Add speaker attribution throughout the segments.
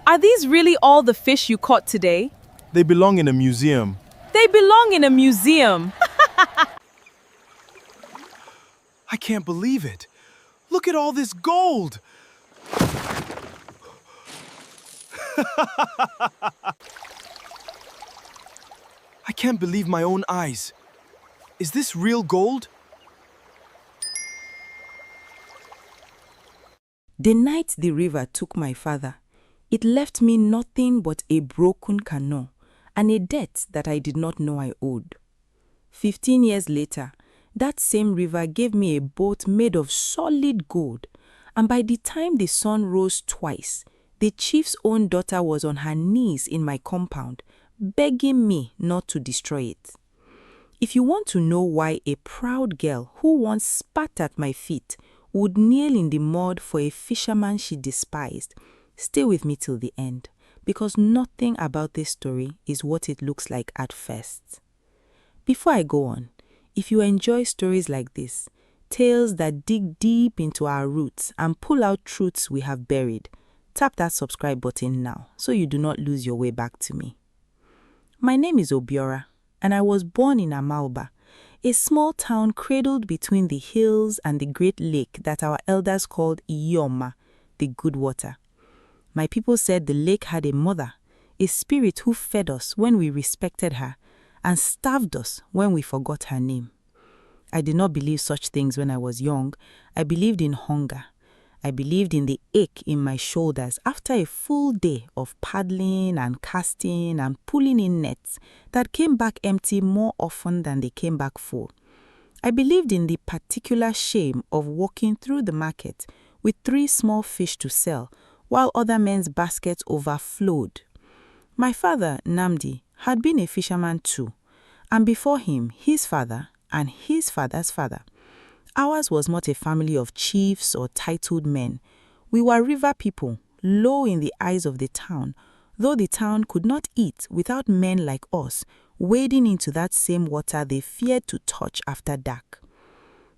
Speaker 1: Are these really all the fish you caught today?
Speaker 2: They belong in a museum.
Speaker 1: They belong in a museum.
Speaker 2: I can't believe it. Look at all this gold. I can't believe my own eyes. Is this real gold?
Speaker 3: The night the river took my father, it left me nothing but a broken canoe and a debt that I did not know I owed. 15 years later, that same river gave me a boat made of solid gold, and by the time the sun rose twice, the chief's own daughter was on her knees in my compound, begging me not to destroy it. If you want to know why a proud girl who once spat at my feet would kneel in the mud for a fisherman she despised, stay with me till the end, because nothing about this story is what it looks like at first. Before I go on, if you enjoy stories like this, tales that dig deep into our roots and pull out truths we have buried, tap that subscribe button now so you do not lose your way back to me. My name is Obiora, and I was born in Amaoba, a small town cradled between the hills and the great lake that our elders called Iyi-Oma, the good water. My people said the lake had a mother, a spirit who fed us when we respected her and starved us when we forgot her name. I did not believe such things when I was young. I believed in hunger. I believed in the ache in my shoulders after a full day of paddling and casting and pulling in nets that came back empty more often than they came back full. I believed in the particular shame of walking through the market with 3 small fish to sell while other men's baskets overflowed. My father, Namdi, had been a fisherman too, and before him, his father and his father's father. Ours was not a family of chiefs or titled men. We were river people, low in the eyes of the town, though the town could not eat without men like us wading into that same water they feared to touch after dark.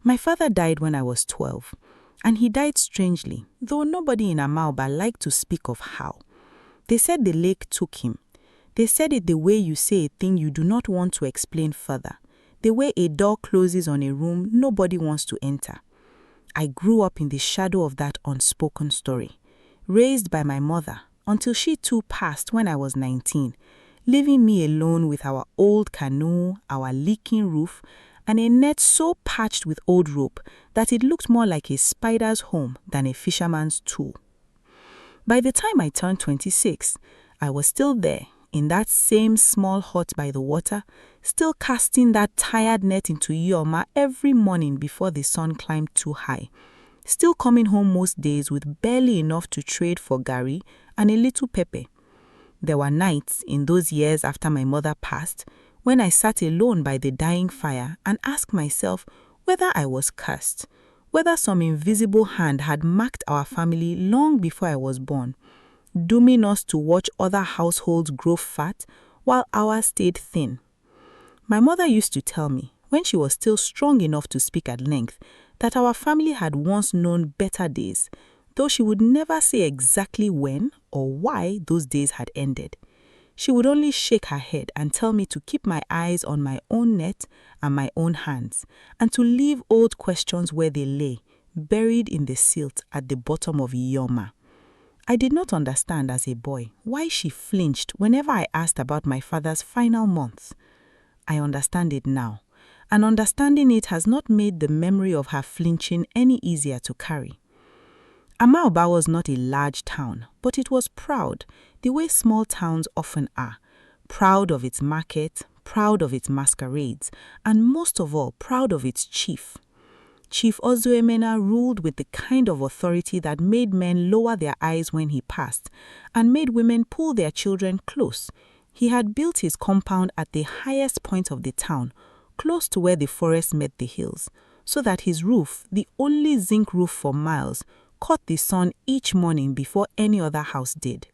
Speaker 3: My father died when I was 12, and he died strangely, though nobody in Amaoba liked to speak of how. They said the lake took him. They said it the way you say a thing you do not want to explain further, the way a door closes on a room nobody wants to enter. I grew up in the shadow of that unspoken story, raised by my mother until she too passed when I was 19, leaving me alone with our old canoe, our leaking roof, and a net so patched with old rope that it looked more like a spider's home than a fisherman's tool. By the time I turned 26, I was still there, in that same small hut by the water, still casting that tired net into Iyi-Oma every morning before the sun climbed too high, still coming home most days with barely enough to trade for gari and a little pepper. There were nights in those years after my mother passed when I sat alone by the dying fire and asked myself whether I was cursed, whether some invisible hand had marked our family long before I was born, dooming us to watch other households grow fat while ours stayed thin. My mother used to tell me, when she was still strong enough to speak at length, that our family had once known better days, though she would never say exactly when or why those days had ended. She would only shake her head and tell me to keep my eyes on my own net and my own hands, and to leave old questions where they lay, buried in the silt at the bottom of Iyi-Oma. I did not understand as a boy why she flinched whenever I asked about my father's final months. I understand it now, and understanding it has not made the memory of her flinching any easier to carry. Amaoba was not a large town, but it was proud, the way small towns often are, proud of its market, proud of its masquerades, and most of all, proud of its chief. Chief Ozuemena ruled with the kind of authority that made men lower their eyes when he passed and made women pull their children close. He had built his compound at the highest point of the town, close to where the forest met the hills, so that his roof, the only zinc roof for miles, caught the sun each morning before any other house did.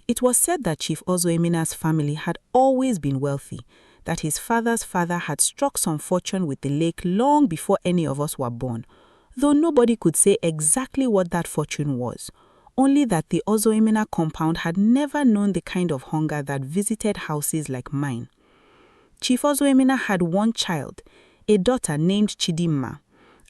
Speaker 3: It was said that Chief Ozuemena's family had always been wealthy, that his father's father had struck some fortune with the lake long before any of us were born, though nobody could say exactly what that fortune was. only that the Ozoemena compound had never known the kind of hunger that visited houses like mine. Chief Ozoemena had one child, a daughter named Chidimma,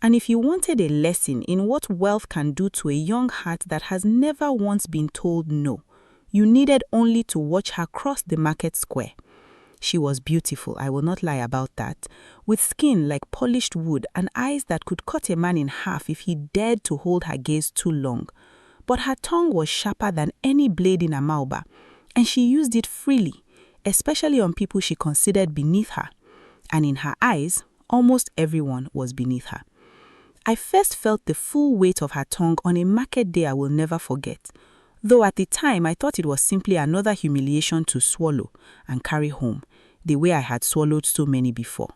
Speaker 3: and if you wanted a lesson in what wealth can do to a young heart that has never once been told no, you needed only to watch her cross the market square. She was beautiful, I will not lie about that, with skin like polished wood and eyes that could cut a man in half if he dared to hold her gaze too long. But her tongue was sharper than any blade in Amaoba, and she used it freely, especially on people she considered beneath her. And in her eyes, almost everyone was beneath her. I first felt the full weight of her tongue on a market day I will never forget, though at the time I thought it was simply another humiliation to swallow and carry home, the way I had swallowed so many before.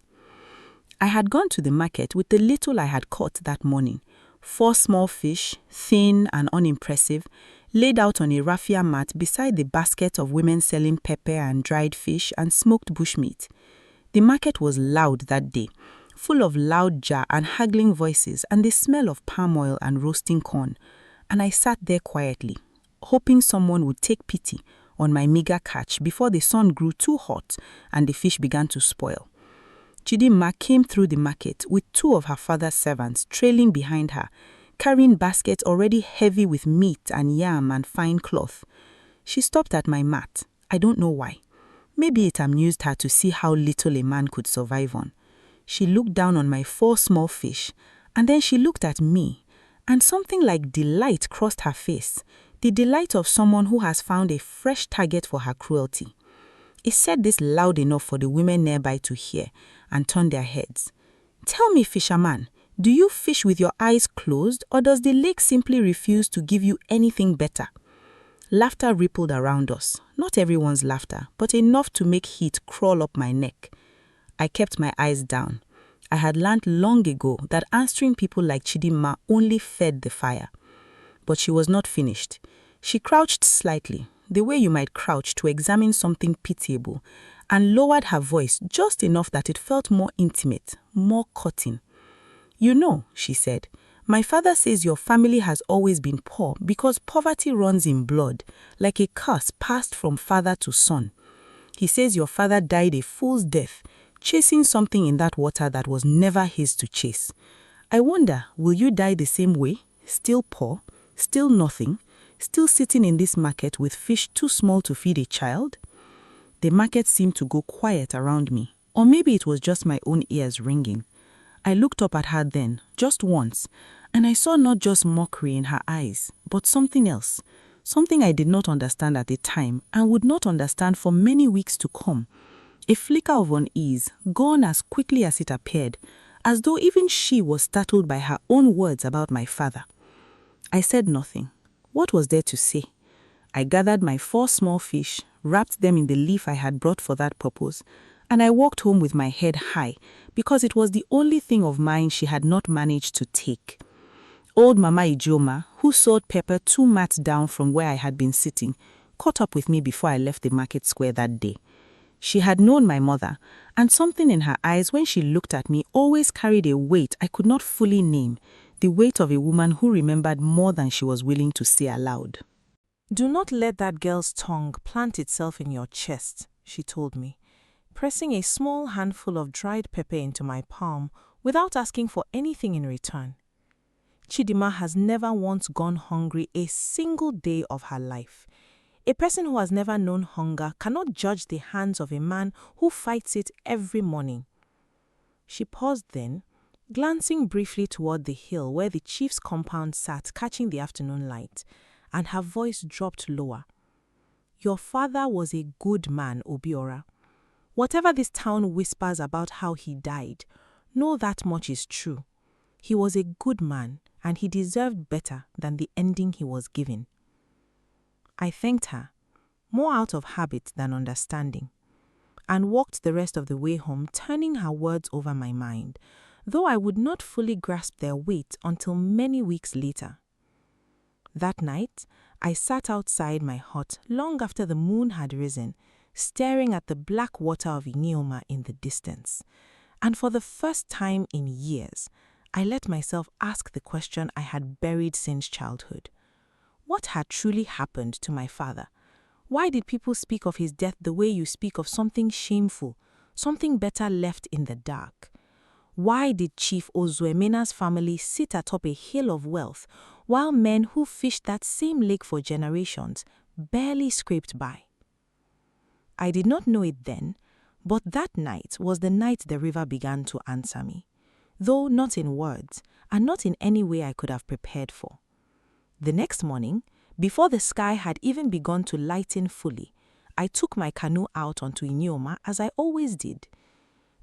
Speaker 3: I had gone to the market with the little I had caught that morning, 4 small fish, thin and unimpressive, laid out on a raffia mat beside the basket of women selling pepper and dried fish and smoked bushmeat. The market was loud that day, full of loud jar and haggling voices and the smell of palm oil and roasting corn, and I sat there quietly, hoping someone would take pity on my meager catch before the sun grew too hot and the fish began to spoil. Chidimma came through the market with 2 of her father's servants trailing behind her, carrying baskets already heavy with meat and yam and fine cloth. She stopped at my mat. I don't know why. Maybe it amused her to see how little a man could survive on. She looked down on my 4 small fish, and then she looked at me, and something like delight crossed her face, the delight of someone who has found a fresh target for her cruelty. It said this loud enough for the women nearby to hear and turn their heads. "Tell me, fisherman, do you fish with your eyes closed, or does the lake simply refuse to give you anything better?" Laughter rippled around us, not everyone's laughter, but enough to make heat crawl up my neck. I kept my eyes down. I had learned long ago that answering people like Chidimma only fed the fire. But she was not finished. She crouched slightly, the way you might crouch to examine something pitiable, and lowered her voice just enough that it felt more intimate, more cutting. "You know," she said, "my father says your family has always been poor because poverty runs in blood, like a curse passed from father to son. He says your father died a fool's death, chasing something in that water that was never his to chase. I wonder, will you die the same way, still poor, still nothing, still sitting in this market with fish too small to feed a child?" The market seemed to go quiet around me, or maybe it was just my own ears ringing. I looked up at her then, just once, and I saw not just mockery in her eyes, but something else, something I did not understand at the time and would not understand for many weeks to come. A flicker of unease, gone as quickly as it appeared, as though even she was startled by her own words about my father. I said nothing. What was there to say? I gathered my 4 small fish, wrapped them in the leaf I had brought for that purpose, and I walked home with my head high, because it was the only thing of mine she had not managed to take. Old Mama Iyi-Oma, who sawed pepper 2 mats down from where I had been sitting, caught up with me before I left the market square that day. She had known my mother, and something in her eyes when she looked at me always carried a weight I could not fully name, the weight of a woman who remembered more than she was willing to say aloud.
Speaker 4: "Do not let that girl's tongue plant itself in your chest," she told me, pressing a small handful of dried pepper into my palm without asking for anything in return. "Chidimma has never once gone hungry a single day of her life. A person who has never known hunger cannot judge the hands of a man who fights it every morning." She paused then, glancing briefly toward the hill where the chief's compound sat catching the afternoon light, and her voice dropped lower. "Your father was a good man, Obiora. Whatever this town whispers about how he died, know that much is true. He was a good man, and he deserved better than the ending he was given." I thanked her, more out of habit than understanding, and walked the rest of the way home turning her words over my mind, though I would not fully grasp their weight until many weeks later. That night, I sat outside my hut long after the moon had risen, staring at the black water of Iyi-Oma in the distance, and for the first time in years, I let myself ask the question I had buried since childhood. What had truly happened to my father? Why did people speak of his death the way you speak of something shameful, something better left in the dark? Why did Chief Ozuemena's family sit atop a hill of wealth while men who fished that same lake for generations barely scraped by? I did not know it then, but that night was the night the river began to answer me, though not in words and not in any way I could have prepared for. The next morning, before the sky had even begun to lighten fully, I took my canoe out onto Iyi-Oma as I always did.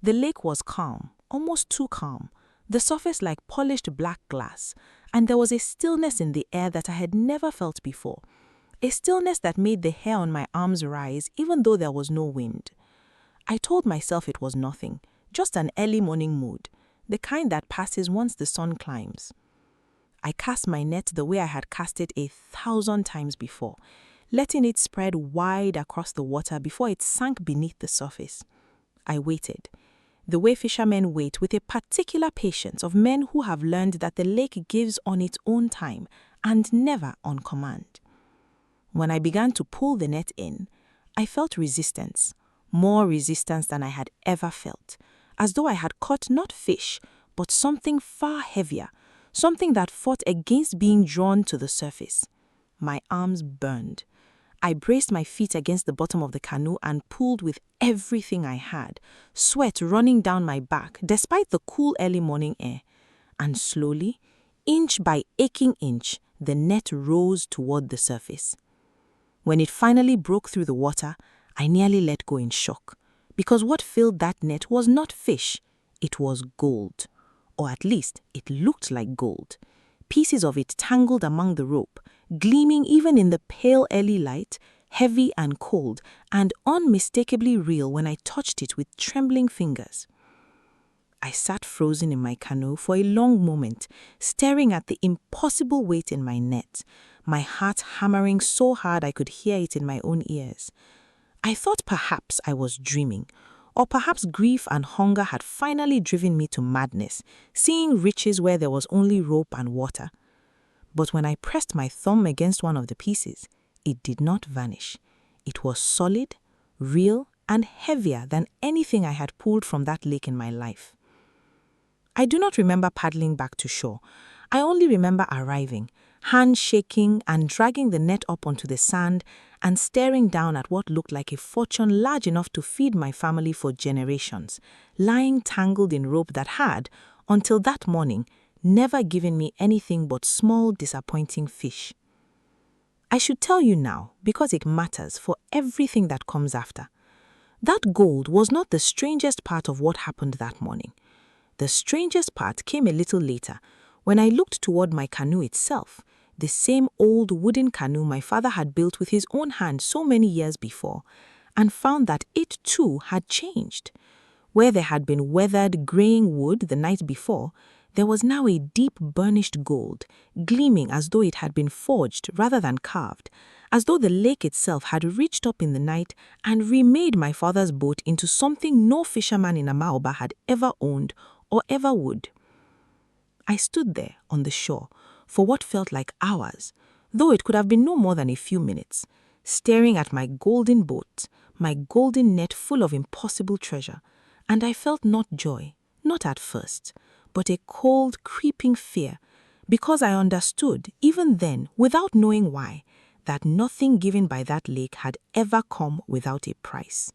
Speaker 4: The lake was calm, almost too calm, the surface like polished black glass, and there was a stillness in the air that I had never felt before, a stillness that made the hair on my arms rise even though there was no wind. I told myself it was nothing, just an early morning mood, the kind that passes once the sun climbs. I cast my net the way I had cast it 1,000 times before, letting it spread wide across the water before it sank beneath the surface. I waited, the way fishermen wait with a particular patience of men who have learned that the lake gives on its own time and never on command. When I began to pull the net in, I felt resistance, more resistance than I had ever felt, as though I had caught not fish, but something far heavier, something that fought against being drawn to the surface. My arms burned. I braced my feet against the bottom of the canoe and pulled with everything I had, sweat running down my back despite the cool early morning air. And slowly, inch by aching inch, the net rose toward the surface. When it finally broke through the water, I nearly let go in shock, because what filled that net was not fish, it was gold. Or at least it looked like gold. Pieces of it tangled among the rope, gleaming even in the pale early light, heavy and cold, and unmistakably real when I touched it with trembling fingers. I sat frozen in my canoe for a long moment, staring at the impossible weight in my net, my heart hammering so hard I could hear it in my own ears. I thought perhaps I was dreaming, or perhaps grief and hunger had finally driven me to madness, seeing riches where there was only rope and water. But when I pressed my thumb against one of the pieces, it did not vanish. It was solid, real, and heavier than anything I had pulled from that lake in my life. I do not remember paddling back to shore. I only remember arriving, hands shaking and dragging the net up onto the sand and staring down at what looked like a fortune large enough to feed my family for generations, lying tangled in rope that had, until that morning, never given me anything but small disappointing fish. I should tell you now because it matters for everything that comes after. That gold was not the strangest part of what happened that morning. The strangest part came a little later, when I looked toward my canoe itself, the same old wooden canoe my father had built with his own hand so many years before, and found that it too had changed. Where there had been weathered, graying wood the night before, there was now a deep burnished gold, gleaming as though it had been forged rather than carved, as though the lake itself had reached up in the night and remade my father's boat into something no fisherman in Amaoba had ever owned or ever would. I stood there on the shore for what felt like hours, though it could have been no more than a few minutes, staring at my golden boat, my golden net full of impossible treasure, and I felt not joy, not at first, but a cold, creeping fear, because I understood, even then, without knowing why, that nothing given by that lake had ever come without a price.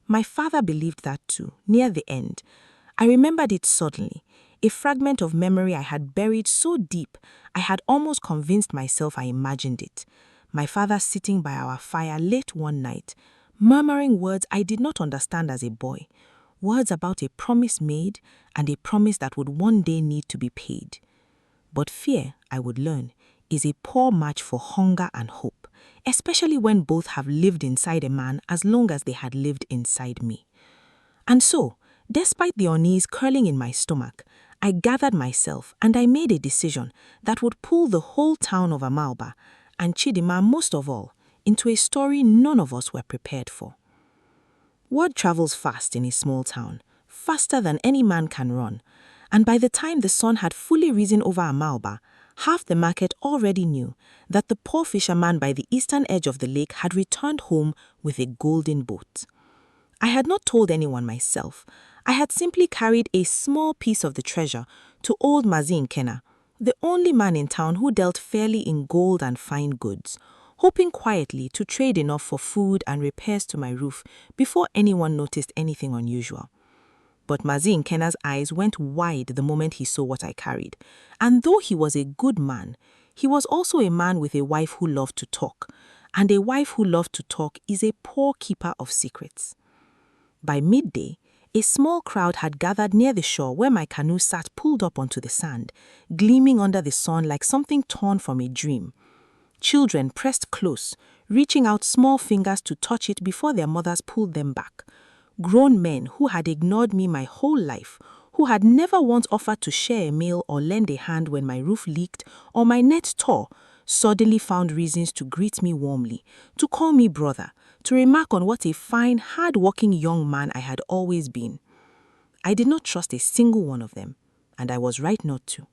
Speaker 4: My father believed that too, near the end. I remembered it suddenly, a fragment of memory I had buried so deep I had almost convinced myself I imagined it. My father sitting by our fire late one night, murmuring words I did not understand as a boy, words about a promise made and a promise that would one day need to be paid. But fear, I would learn, is a poor match for hunger and hope, especially when both have lived inside a man as long as they had lived inside me. And so, despite the unease curling in my stomach, I gathered myself and I made a decision that would pull the whole town of Amaoba, and Chidima most of all, into a story none of us were prepared for. Word travels fast in a small town, faster than any man can run, and by the time the sun had fully risen over Amaoba,
Speaker 3: Half the market already knew that the poor fisherman by the eastern edge of the lake had returned home with a golden boat. I had not told anyone myself. I had simply carried a small piece of the treasure to old Mazi Nkena, the only man in town who dealt fairly in gold and fine goods, hoping quietly to trade enough for food and repairs to my roof before anyone noticed anything unusual. But Mazi Nkena's eyes went wide the moment he saw what I carried, and though he was a good man, he was also a man with a wife who loved to talk, and a wife who loved to talk is a poor keeper of secrets. By midday, a small crowd had gathered near the shore where my canoe sat pulled up onto the sand, gleaming under the sun like something torn from a dream. Children pressed close, reaching out small fingers to touch it before their mothers pulled them back. Grown men who had ignored me my whole life, who had never once offered to share a meal or lend a hand when my roof leaked or my net tore, suddenly found reasons to greet me warmly, to call me brother, to remark on what a fine, hard-working young man I had always been. I did not trust a single one of them, and I was right not to.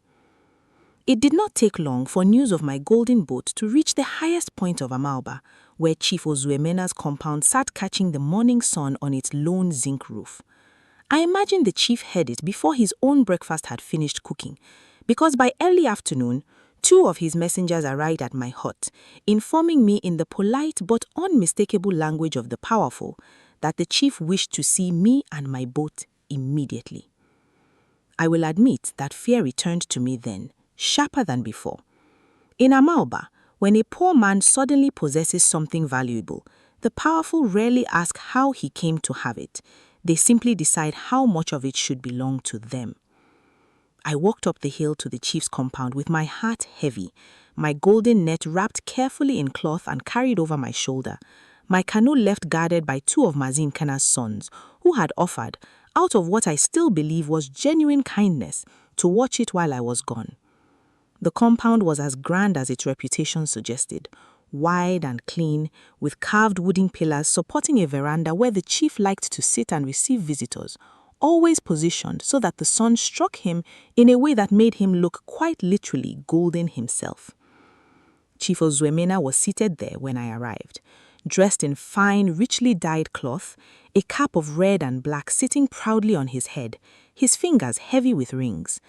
Speaker 3: It did not take long for news of my golden boat to reach the highest point of Amaoba, where Chief Ozuemena's compound sat catching the morning sun on its lone zinc roof. I imagined the chief heard it before his own breakfast had finished cooking, because by early afternoon, 2 of his messengers arrived at my hut, informing me in the polite but unmistakable language of the powerful that the chief wished to see me and my boat immediately. I will admit that fear returned to me then, sharper than before. In Amaoba, when a poor man suddenly possesses something valuable, the powerful rarely ask how he came to have it. They simply decide how much of it should belong to them. I walked up the hill to the chief's compound with my heart heavy, my golden net wrapped carefully in cloth and carried over my shoulder, my canoe left guarded by 2 of Mazi Nkena's sons, who had offered, out of what I still believe was genuine kindness, to watch it while I was gone. The compound was as grand as its reputation suggested, wide and clean, with carved wooden pillars supporting a veranda where the chief liked to sit and receive visitors, always positioned so that the sun struck him in a way that made him look quite literally golden himself. Chief Ozuemena was seated there when I arrived, dressed in fine, richly dyed cloth, a cap of red and black sitting proudly on his head, his fingers heavy with rings.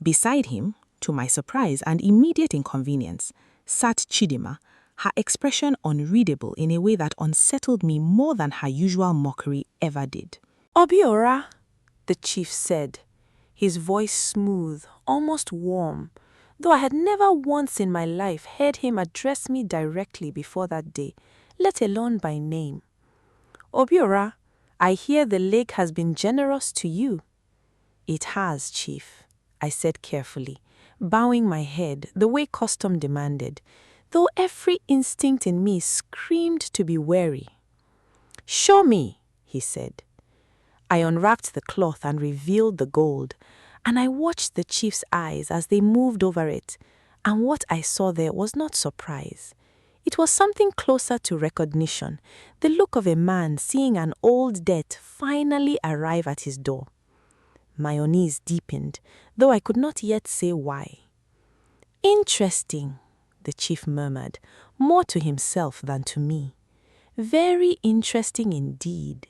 Speaker 3: Beside him, to my surprise and immediate inconvenience, sat Chidima, her expression unreadable in a way that unsettled me more than her usual mockery ever did.
Speaker 4: Obiora, the chief said, his voice smooth, almost warm, though I had never once in my life heard him address me directly before that day, let alone by name. Obiora, I hear the lake has been generous to you. It has, chief, I said carefully, bowing my head the way custom demanded, though every instinct in me screamed to be wary. Show me, he said. I unwrapped the cloth and revealed the gold, and I watched the chief's eyes as they moved over it, and what I saw there was not surprise. It was something closer to recognition, the look of a man seeing an old debt finally arrive at his door. My unease deepened, though I could not yet say why. Interesting, the chief murmured, more to himself than to me. Very interesting indeed.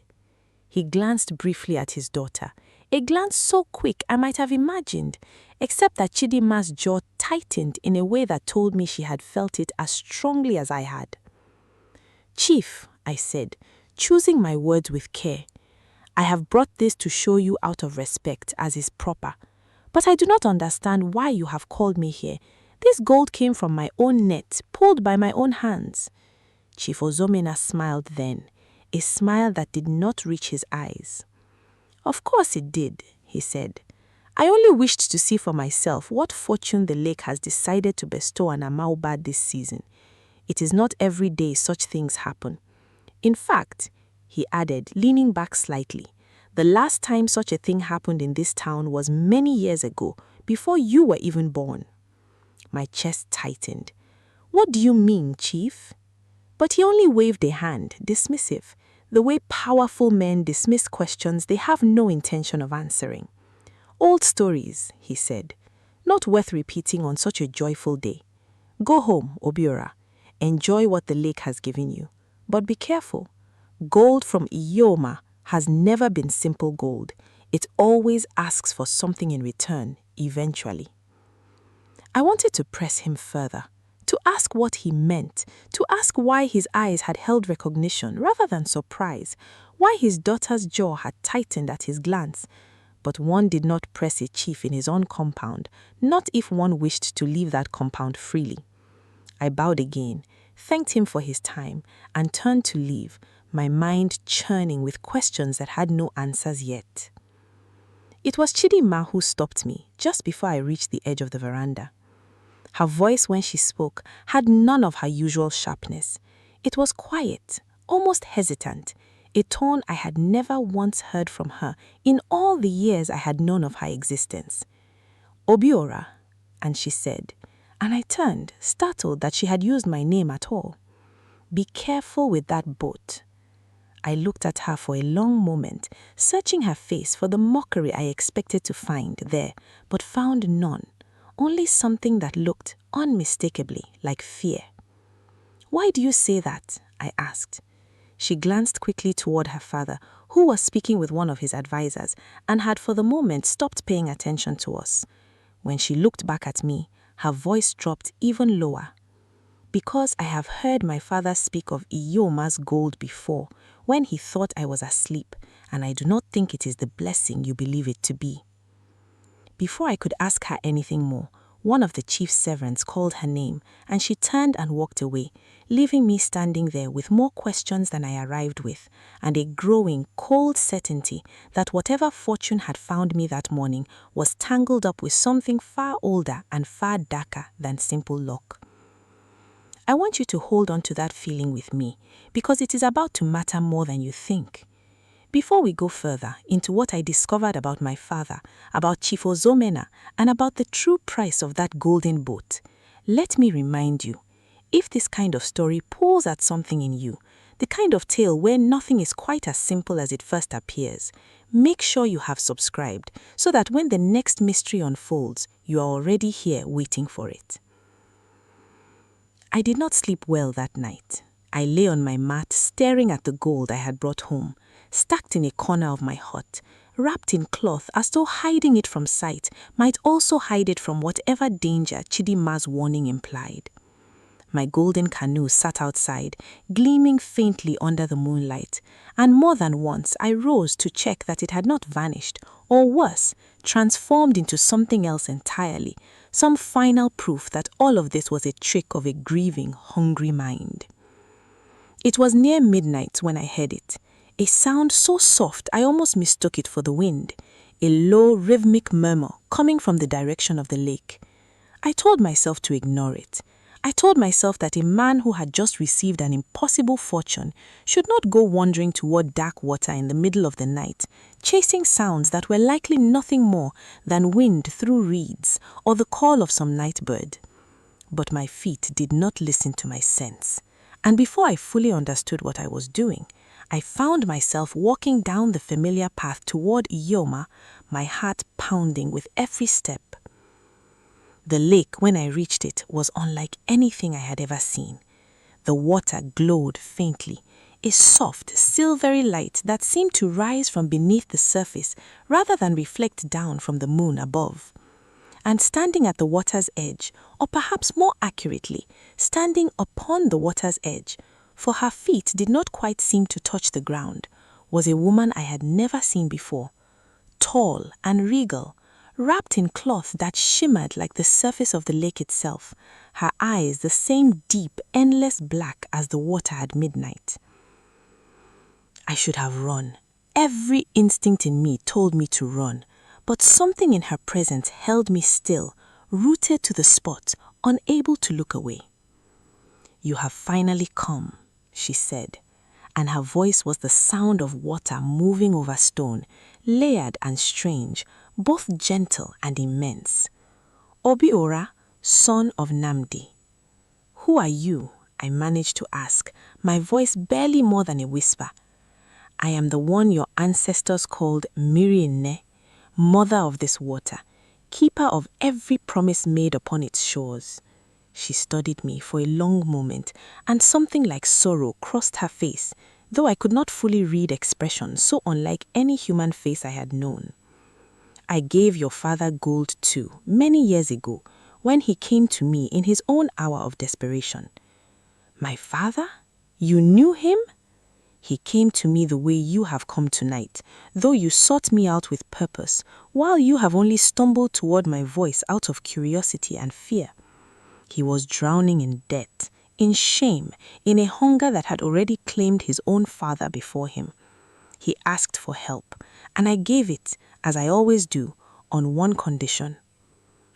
Speaker 4: He glanced briefly at his daughter, a glance so quick I might have imagined, except that Chidima's jaw tightened in a way that told me she had felt it as strongly as I had. Chief, I said, choosing my words with care, I have brought this to show you out of respect, as is proper. But I do not understand why you have called me here. This gold came from my own net, pulled by my own hands. Chief Ozomena smiled then, a smile that did not reach his eyes. Of course it did, he said. I only wished to see for myself what fortune the lake has decided to bestow on Amaoba this season. It is not every day such things happen. In fact, he added, leaning back slightly, the last time such a thing happened in this town was many years ago, before you were even born. My chest tightened. What do you mean, Chief? But he only waved a hand, dismissive, the way powerful men dismiss questions they have no intention of answering. Old stories, he said. not worth repeating on such a joyful day. Go home, Obiora. Enjoy what the lake has given you. But be careful. Gold from Iyi-Oma has never been simple gold. It always asks for something in return, eventually. I wanted to press him further, to ask what he meant, to ask why his eyes had held recognition rather than surprise, why his daughter's jaw had tightened at his glance. But one did not press a chief in his own compound, not if one wished to leave that compound freely. I bowed again, thanked him for his time, and turned to leave, my mind churning with questions that had no answers yet. It was Chidinma who stopped me just before I reached the edge of the veranda. Her voice when she spoke had none of her usual sharpness. It was quiet, almost hesitant, a tone I had never once heard from her in all the years I had known of her existence. Obiora, and she said, and I turned, startled that she had used my name at all. Be careful with that boat. I looked at her for a long moment, searching her face for the mockery I expected to find there, but found none, only something that looked unmistakably like fear. Why do you say that? I asked. She glanced quickly toward her father, who was speaking with one of his advisors, and had for the moment stopped paying attention to us. When she looked back at me, her voice dropped even lower. Because I have heard my father speak of Iyi-Oma's gold before, when he thought I was asleep, and I do not think it is the blessing you believe it to be. Before I could ask her anything more, one of the chief's servants called her name, and she turned and walked away, leaving me standing there with more questions than I arrived with, and a growing, cold certainty that whatever fortune had found me that morning was tangled up with something far older and far darker than simple luck. I want you to hold on to that feeling with me, because it is about to matter more than you think. Before we go further into what I discovered about my father, about Chief Ozomena, and about the true price of that golden boat, let me remind you, if this kind of story pulls at something in you, the kind of tale where nothing is quite as simple as it first appears, make sure you have subscribed so that when the next mystery unfolds, you are already here waiting for it. I did not sleep well that night. I lay on my mat staring at the gold I had brought home, stacked in a corner of my hut, wrapped in cloth as though hiding it from sight might also hide it from whatever danger Chidinma's warning implied. My golden canoe sat outside, gleaming faintly under the moonlight, and more than once I rose to check that it had not vanished, or worse, transformed into something else entirely, some final proof that all of this was a trick of a grieving, hungry mind. It was near midnight when I heard it, a sound so soft I almost mistook it for the wind, a low, rhythmic murmur coming from the direction of the lake. I told myself to ignore it. I told myself that a man who had just received an impossible fortune should not go wandering toward dark water in the middle of the night, chasing sounds that were likely nothing more than wind through reeds or the call of some night bird. But my feet did not listen to my sense, and before I fully understood what I was doing, I found myself walking down the familiar path toward Iyi-Oma, my heart pounding with every step. The lake, when I reached it, was unlike anything I had ever seen. The water glowed faintly, a soft, silvery light that seemed to rise from beneath the surface rather than reflect down from the moon above. And standing at the water's edge, or perhaps more accurately, standing upon the water's edge, for her feet did not quite seem to touch the ground, was a woman I had never seen before, tall and regal, wrapped in cloth that shimmered like the surface of the lake itself, her eyes the same deep, endless black as the water at midnight. I should have run. Every instinct in me told me to run, but something in her presence held me still, rooted to the spot, unable to look away. "You have finally come," she said, and her voice was the sound of water moving over stone, layered and strange, both gentle and immense. "Obiora, son of Namdi." "Who are you?" I managed to ask, my voice barely more than a whisper. "I am the one your ancestors called Mirinne, mother of this water, keeper of every promise made upon its shores. She studied me for a long moment, and something like sorrow crossed her face, though I could not fully read expression so unlike any human face I had known. I gave your father gold too, many years ago, when he came to me in his own hour of desperation. My father? You knew him? He came to me the way you have come tonight, though you sought me out with purpose, while you have only stumbled toward my voice out of curiosity and fear. He was drowning in debt, in shame, in a hunger that had already claimed his own father before him. He asked for help, and I gave it, as I always do, on one condition.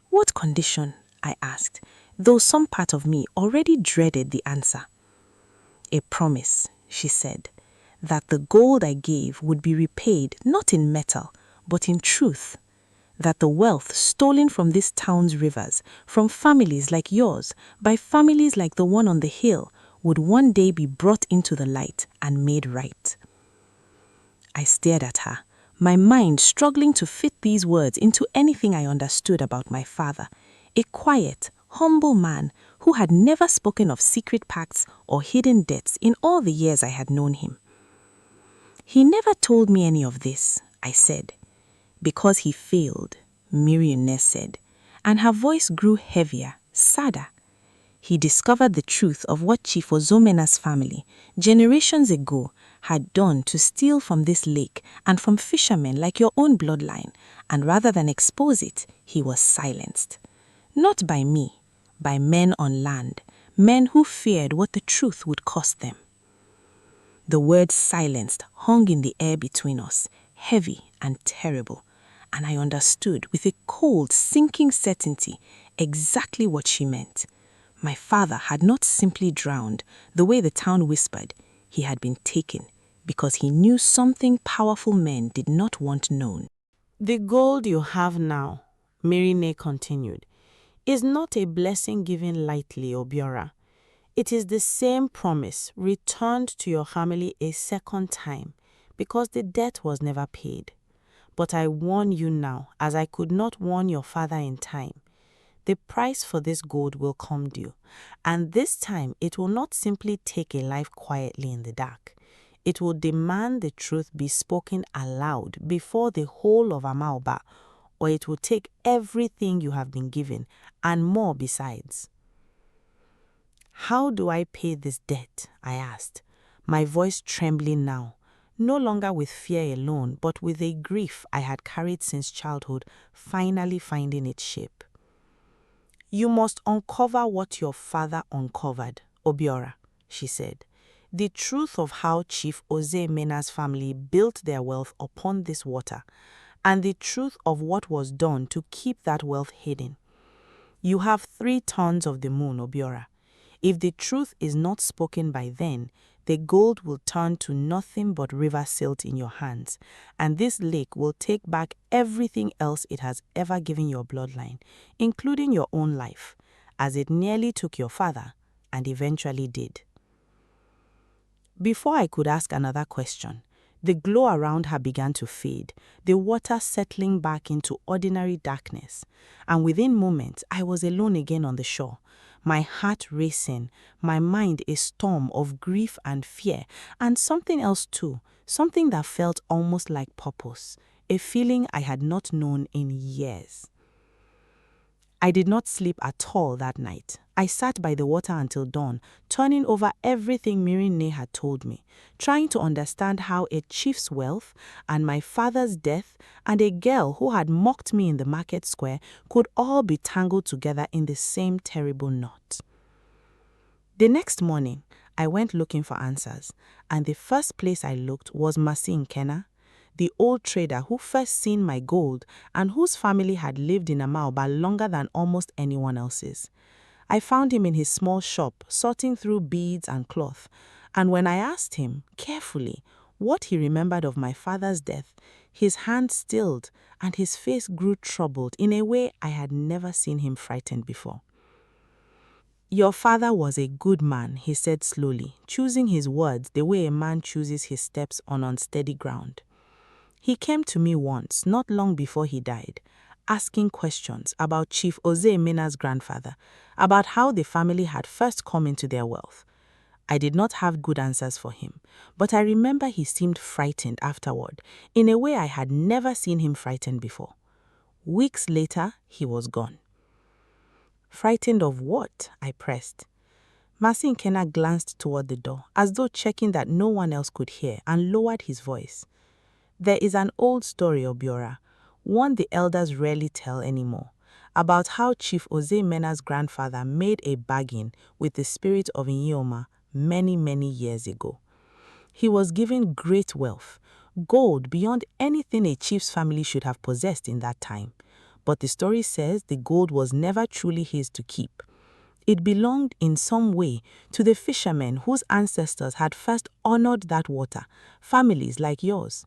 Speaker 4: What condition? I asked, though some part of me already dreaded the answer. A promise, she said, that the gold I gave would be repaid not in metal, but in truth. That the wealth stolen from this town's rivers, from families like yours, by families like the one on the hill, would one day be brought into the light and made right. I stared at her, my mind struggling to fit these words into anything I understood about my father, a quiet, humble man who had never spoken of secret pacts or hidden debts in all the years I had known him. He never told me any of this, I said. Because he failed, Miriam said, and her voice grew heavier, sadder. He discovered the truth of what Chief Ozomena's family, generations ago, had done to steal from this lake and from fishermen like your own bloodline, and rather than expose it, he was silenced. Not by me, by men on land, men who feared what the truth would cost them. The word silenced hung in the air between us, heavy and terrible, and I understood with a cold, sinking certainty exactly what she meant. My father had not simply drowned, the way the town whispered. He had been taken, because he knew something powerful men did not want known.
Speaker 5: The gold you have now, Mirine continued, is not a blessing given lightly, Obiora. It is the same promise returned to your family a second time, because the debt was never paid. But I warn you now, as I could not warn your father in time. The price for this gold will come due, and this time it will not simply take a life quietly in the dark. It will demand the truth be spoken aloud before the whole of Amaoba, or it will take everything you have been given, and more besides. How do I pay this debt? I asked, my voice trembling now, no longer with fear alone, but with a grief I had carried since childhood, finally finding its shape. You must uncover what your father uncovered, Obiora, she said. The truth of how Chief Ozomena's family built their wealth upon this water, and the truth of what was done to keep that wealth hidden. You have 3 tons of the moon, Obiora. If the truth is not spoken by then, the gold will turn to nothing but river silt in your hands, and this lake will take back everything else it has ever given your bloodline, including your own life, as it nearly took your father, and eventually did. Before I could ask another question, the glow around her began to fade, the water settling back into ordinary darkness, and within moments I was alone again on the shore, my heart racing, my mind a storm of grief and fear, and something else too, something that felt almost like purpose, a feeling I had not known in years. I did not sleep at all that night. I sat by the water until dawn, turning over everything Mirine had told me, trying to understand how a chief's wealth and my father's death and a girl who had mocked me in the market square could all be tangled together in the same terrible knot. The next morning, I went looking for answers, and the first place I looked was Masi Nkena, the old trader who first seen my gold and whose family had lived in Amaoba longer than almost anyone else's. I found him in his small shop, sorting through beads and cloth, and when I asked him, carefully, what he remembered of my father's death, his hand stilled and his face grew troubled in a way I had never seen him frightened before. Your father was a good man, he said slowly, choosing his words the way a man chooses his steps on unsteady ground. He came to me once, not long before he died, asking questions about Chief Ozeemena's grandfather, about how the family had first come into their wealth. I did not have good answers for him, but I remember he seemed frightened afterward, in a way I had never seen him frightened before. Weeks later, he was gone. Frightened of what? I pressed. Masin Kena glanced toward the door, as though checking that no one else could hear, and lowered his voice. There is an old story, Obiora, one the elders rarely tell anymore, about how Chief Ozeemena's grandfather made a bargain with the spirit of Iyi-Oma many, many years ago. He was given great wealth, gold beyond anything a chief's family should have possessed in that time. But the story says the gold was never truly his to keep. It belonged in some way to the fishermen whose ancestors had first honored that water, families like yours.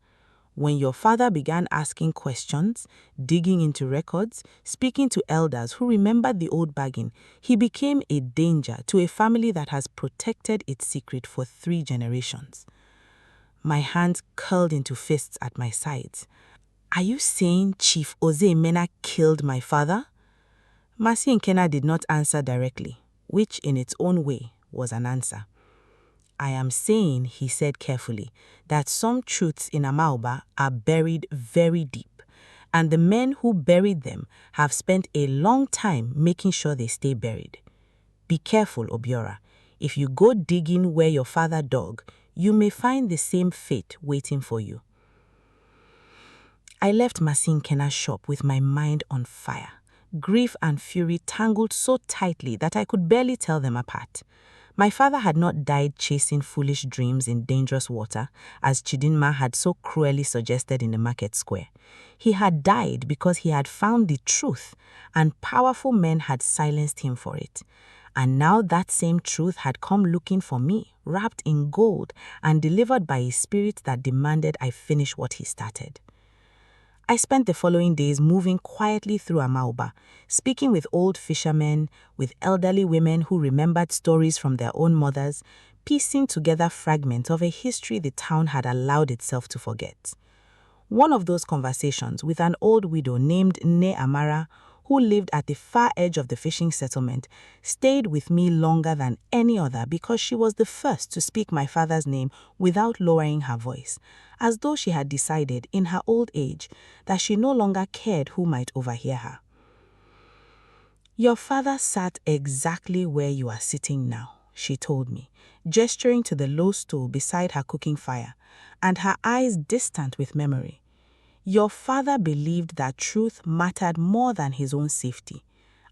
Speaker 5: When your father began asking questions, digging into records, speaking to elders who remembered the old bargain, he became a danger to a family that has protected its secret for 3 generations. My hands curled into fists at my sides. Are you saying Chief Ozeemena killed my father? Masin Kena did not answer directly, which in its own way was an answer. I am saying, he said carefully, that some truths in Amaoba are buried very deep, and the men who buried them have spent a long time making sure they stay buried. Be careful, Obiora. If you go digging where your father dug, you may find the same fate waiting for you. I left Masin Kena's shop with my mind on fire. Grief and fury tangled so tightly that I could barely tell them apart. My father had not died chasing foolish dreams in dangerous water, as Chidinma had so cruelly suggested in the market square. He had died because he had found the truth, and powerful men had silenced him for it. And now that same truth had come looking for me, wrapped in gold, and delivered by a spirit that demanded I finish what he started. I spent the following days moving quietly through Amaoba, speaking with old fishermen, with elderly women who remembered stories from their own mothers, piecing together fragments of a history the town had allowed itself to forget. One of those conversations with an old widow named Ne Amara, who lived at the far edge of the fishing settlement, stayed with me longer than any other because she was the first to speak my father's name without lowering her voice, as though she had decided in her old age that she no longer cared who might overhear her. Your father sat exactly where you are sitting now, she told me, gesturing to the low stool beside her cooking fire, and her eyes distant with memory. Your father believed that truth mattered more than his own safety.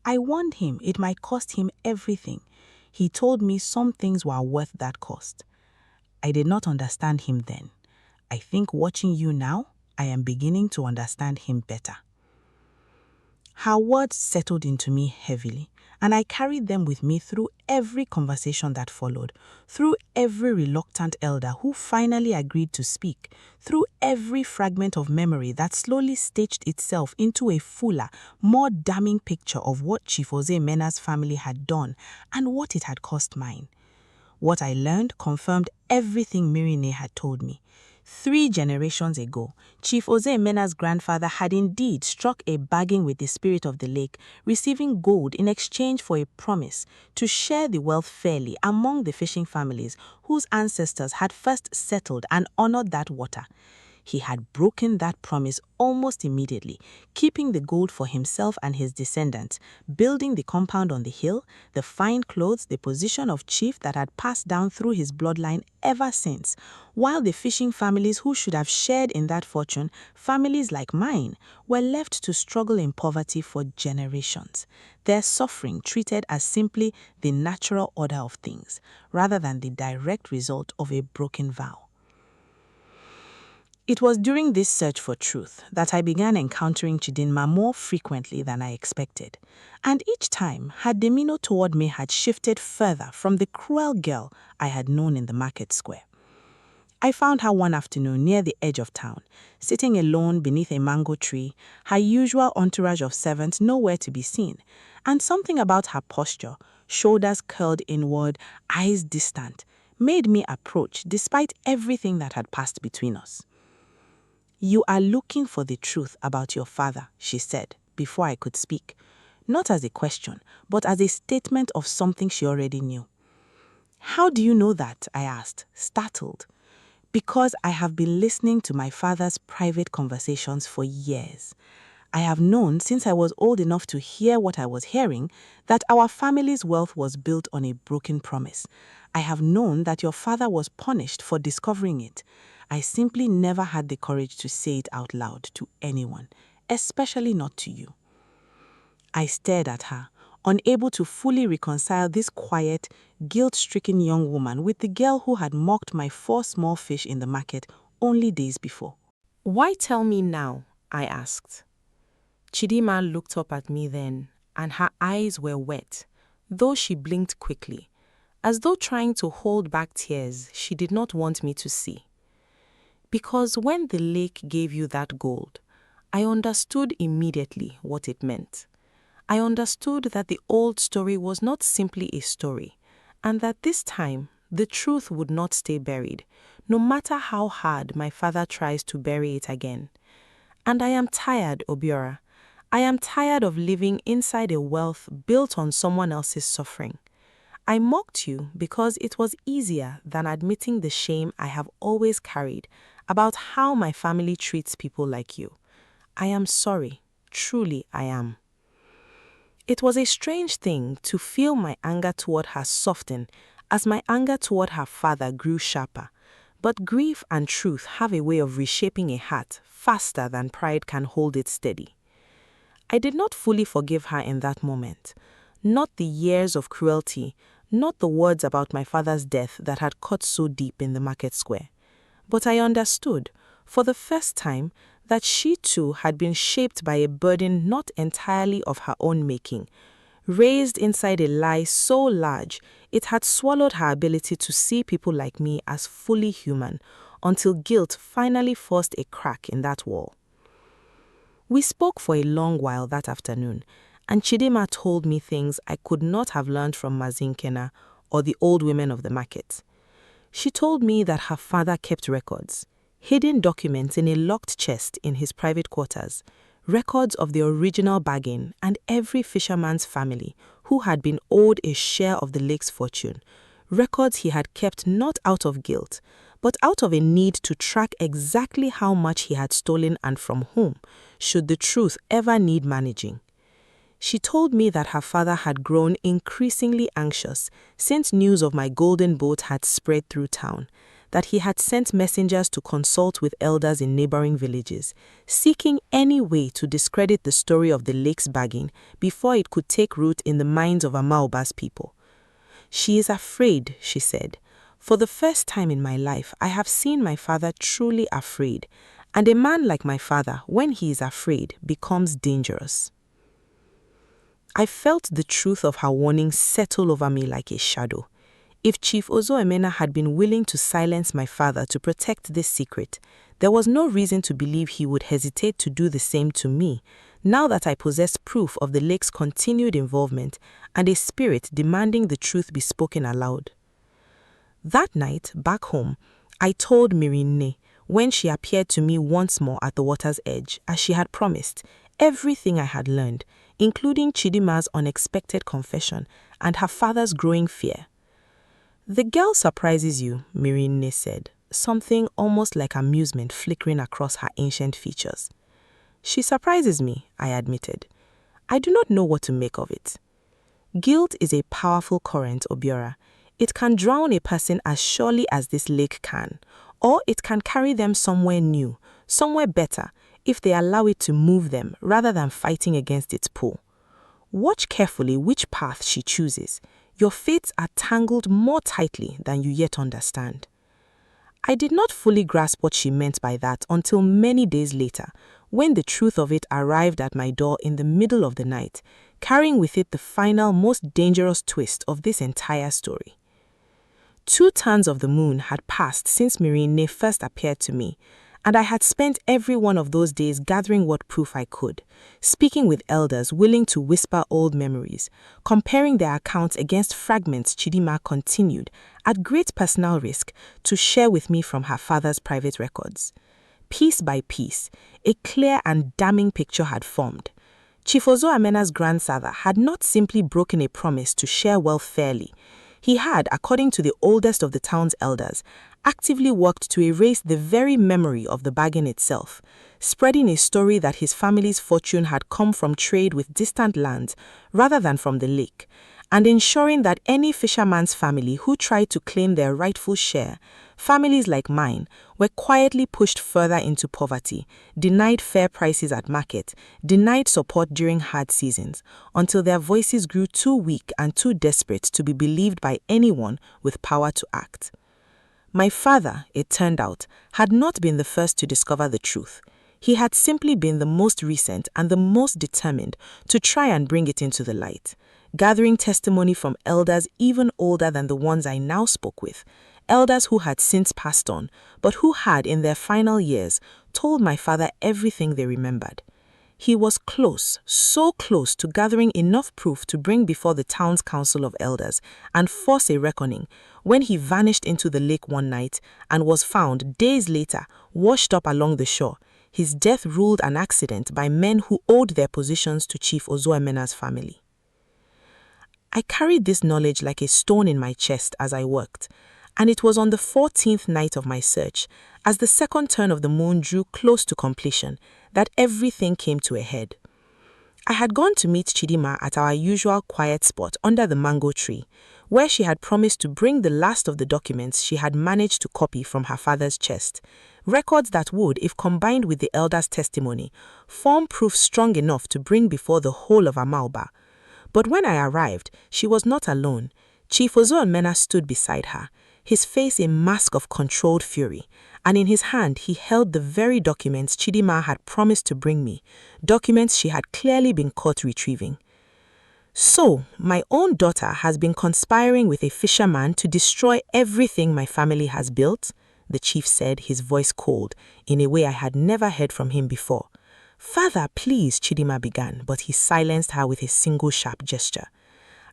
Speaker 5: I warned him it might cost him everything. He told me some things were worth that cost. I did not understand him then. I think watching you now, I am beginning to understand him better. Her words settled into me heavily, and I carried them with me through every conversation that followed, through every reluctant elder who finally agreed to speak, through every fragment of memory that slowly stitched itself into a fuller, more damning picture of what Chief Ozeemena's family had done and what it had cost mine. What I learned confirmed everything Mirine had told me. 3 generations ago, Chief Ozeemena's grandfather had indeed struck a bargain with the spirit of the lake, receiving gold in exchange for a promise to share the wealth fairly among the fishing families whose ancestors had first settled and honored that water. He had broken that promise almost immediately, keeping the gold for himself and his descendants, building the compound on the hill, the fine clothes, the position of chief that had passed down through his bloodline ever since, while the fishing families who should have shared in that fortune, families like mine, were left to struggle in poverty for generations, their suffering treated as simply the natural order of things, rather than the direct result of a broken vow. It was during this search for truth that I began encountering Chidinma more frequently than I expected, and each time her demeanor toward me had shifted further from the cruel girl I had known in the market square. I found her one afternoon near the edge of town, sitting alone beneath a mango tree, her usual entourage of servants nowhere to be seen, and something about her posture, shoulders curled inward, eyes distant, made me approach despite everything that had passed between us. "You are looking for the truth about your father," she said, before I could speak, not as a question, but as a statement of something she already knew. "How do you know that?" I asked, startled. "Because I have been listening to my father's private conversations for years. I have known since I was old enough to hear what I was hearing that our family's wealth was built on a broken promise. I have known that your father was punished for discovering it. I simply never had the courage to say it out loud to anyone, especially not to you." I stared at her, unable to fully reconcile this quiet, guilt-stricken young woman with the girl who had mocked my 4 small fish in the market only days before.
Speaker 4: "Why tell me now?" I asked. Chidima looked up at me then, and her eyes were wet, though she blinked quickly, as though trying to hold back tears she did not want me to see. "Because when the lake gave you that gold, I understood immediately what it meant. I understood that the old story was not simply a story, and that this time the truth would not stay buried, no matter how hard my father tries to bury it again. And I am tired, Obiora. I am tired of living inside a wealth built on someone else's suffering. I mocked you because it was easier than admitting the shame I have always carried about how my family treats people like you. I am sorry, truly I am." It was a strange thing to feel my anger toward her soften as my anger toward her father grew sharper, but grief and truth have a way of reshaping a heart faster than pride can hold it steady. I did not fully forgive her in that moment. Not the years of cruelty, not the words about my father's death that had cut so deep in the market square. But I understood, for the first time, that she too had been shaped by a burden not entirely of her own making, raised inside a lie so large it had swallowed her ability to see people like me as fully human, until guilt finally forced a crack in that wall. We spoke for a long while that afternoon, and Chidima told me things I could not have learned from Mazinkena or the old women of the market. She told me that her father kept records, hidden documents in a locked chest in his private quarters, records of the original bargain and every fisherman's family who had been owed a share of the lake's fortune, records he had kept not out of guilt, but out of a need to track exactly how much he had stolen and from whom, should the truth ever need managing. She told me that her father had grown increasingly anxious since news of my golden boat had spread through town, that he had sent messengers to consult with elders in neighboring villages, seeking any way to discredit the story of the lake's bargain before it could take root in the minds of Amaoba's people. "She is afraid," she said. "For the first time in my life, I have seen my father truly afraid, and a man like my father, when he is afraid, becomes dangerous." I felt the truth of her warning settle over me like a shadow. If Chief Ozoemena had been willing to silence my father to protect this secret, there was no reason to believe he would hesitate to do the same to me, now that I possessed proof of the lake's continued involvement and a spirit demanding the truth be spoken aloud. That night, back home, I told Mirinne, when she appeared to me once more at the water's edge, as she had promised, everything I had learned, including Chidima's unexpected confession and her father's growing fear. "The girl surprises you," Mirinne said, something almost like amusement flickering across her ancient features. "She surprises me," I admitted. "I do not know what to make of it. Guilt is a powerful current, Obiora. It can drown a person as surely as this lake can, or it can carry them somewhere new, somewhere better, if they allow it to move them rather than fighting against its pull. Watch carefully which path she chooses. Your fates are tangled more tightly than you yet understand." I did not fully grasp what she meant by that until many days later, when the truth of it arrived at my door in the middle of the night, carrying with it the final, most dangerous twist of this entire story. 2 turns of the moon had passed since Mirinne first appeared to me, and I had spent every one of those days gathering what proof I could, speaking with elders willing to whisper old memories, comparing their accounts against fragments Chidima continued, at great personal risk, to share with me from her father's private records. Piece by piece, a clear and damning picture had formed. Chief Ozoamena's grandfather had not simply broken a promise to share wealth fairly. He had, according to the oldest of the town's elders, actively worked to erase the very memory of the bargain itself, spreading a story that his family's fortune had come from trade with distant lands rather than from the lake, and ensuring that any fisherman's family who tried to claim their rightful share, families like mine, were quietly pushed further into poverty, denied fair prices at market, denied support during hard seasons, until their voices grew too weak and too desperate to be believed by anyone with power to act. My father, it turned out, had not been the first to discover the truth. He had simply been the most recent and the most determined to try and bring it into the light, gathering testimony from elders even older than the ones I now spoke with, elders who had since passed on, but who had, in their final years, told my father everything they remembered. He was close, so close to gathering enough proof to bring before the town's council of elders and force a reckoning, when he vanished into the lake one night and was found days later washed up along the shore, his death ruled an accident by men who owed their positions to Chief Ozoamena's family. I carried this knowledge like a stone in my chest as I worked, and it was on the 14th night of my search, as the second turn of the moon drew close to completion, that everything came to a head. I had gone to meet Chidima at our usual quiet spot under the mango tree, where she had promised to bring the last of the documents she had managed to copy from her father's chest, records that would, if combined with the elder's testimony, form proof strong enough to bring before the whole of Amaoba. But when I arrived, she was not alone. Chief Ozoamena stood beside her, his face a mask of controlled fury, and in his hand he held the very documents Chidima had promised to bring me, documents she had clearly been caught retrieving. So, my own daughter has been conspiring with a fisherman to destroy everything my family has built, the chief said, his voice cold, in a way I had never heard from him before. Father, please, Chidima began, but he silenced her with a single sharp gesture.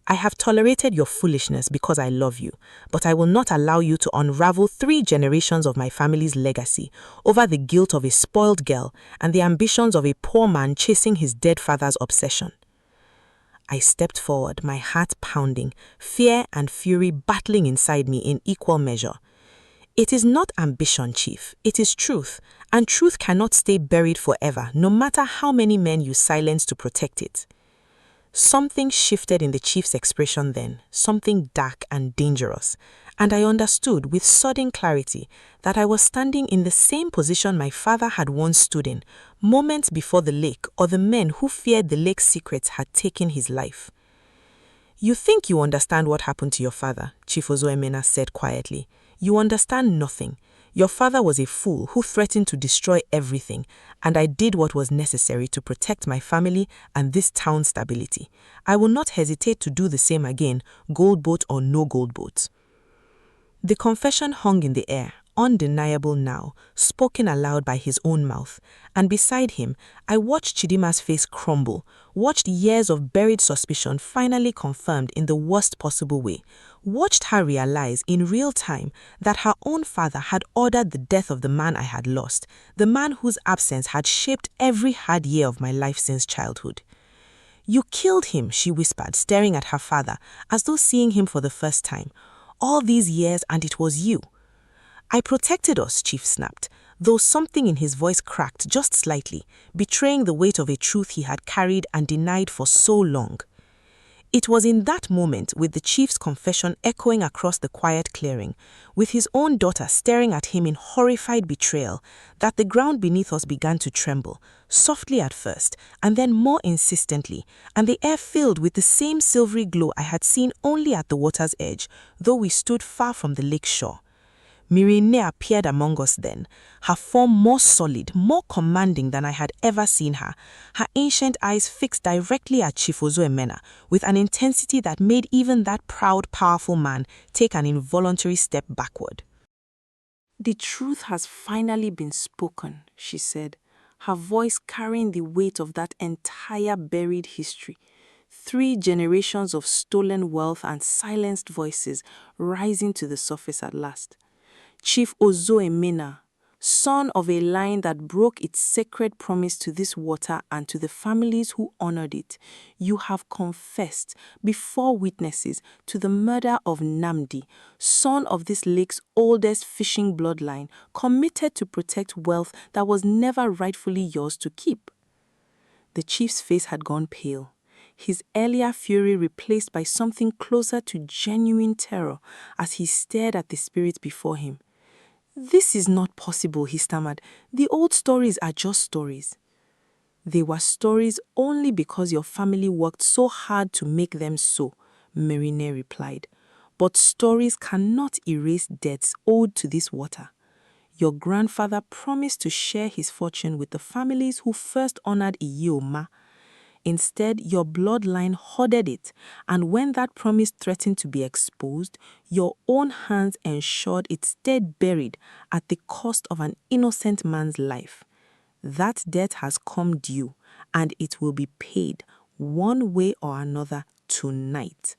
Speaker 4: I have tolerated your foolishness because I love you, but I will not allow you to unravel 3 generations of my family's legacy over the guilt of a spoiled girl and the ambitions of a poor man chasing his dead father's obsession. I stepped forward, my heart pounding, fear and fury battling inside me in equal measure. It is not ambition, Chief. It is truth, and truth cannot stay buried forever, no matter how many men you silence to protect it. Something shifted in the chief's expression then, something dark and dangerous, and I understood with sudden clarity that I was standing in the same position my father had once stood in, moments before the lake or the men who feared the lake's secrets had taken his life. You think you understand what happened to your father, Chief Ozoemena said quietly. You understand nothing. Your father was a fool who threatened to destroy everything, and I did what was necessary to protect my family and this town's stability. I will not hesitate to do the same again, gold boat or no gold boat. The confession hung in the air, undeniable now, spoken aloud by his own mouth, and beside him, I watched Chidima's face crumble, watched years of buried suspicion finally confirmed in the worst possible way, watched her realize in real time that her own father had ordered the death of the man I had lost, the man whose absence had shaped every hard year of my life since childhood. You killed him, she whispered, staring at her father, as though seeing him for the first time. All these years, and it was you. I protected us, Chief snapped, though something in his voice cracked just slightly, betraying the weight of a truth he had carried and denied for so long. It was in that moment, with the chief's confession echoing across the quiet clearing, with his own daughter staring at him in horrified betrayal, that the ground beneath us began to tremble, softly at first, and then more insistently, and the air filled with the same silvery glow I had seen only at the water's edge, though we stood far from the lake shore. Mirine appeared among us then, her form more solid, more commanding than I had ever seen her, her ancient eyes fixed directly at Chief Ozoemena, with an intensity that made even that proud, powerful man take an involuntary step backward.
Speaker 3: The truth has finally been spoken, she said, her voice carrying the weight of that entire buried history. 3 generations of stolen wealth and silenced voices rising to the surface at last. Chief Ozoemena,
Speaker 4: son of a line that broke its sacred promise to this water and to the families who honored it, you have confessed before witnesses to the murder of Namdi, son of this lake's oldest fishing bloodline, committed to protect wealth that was never rightfully yours to keep. The chief's face had gone pale, his earlier fury replaced by something closer to genuine terror as he stared at the spirit before him. "This is not possible," he stammered. "The old stories are just stories." "They were stories only because your family worked so hard to make them so," Merine replied. "But stories cannot erase debts owed to this water. Your grandfather promised to share his fortune with the families who first honored Iyi-Oma. Instead, your bloodline hoarded it, and when that promise threatened to be exposed, your own hands ensured it stayed buried at the cost of an innocent man's life. That debt has come due, and it will be paid one way or another tonight."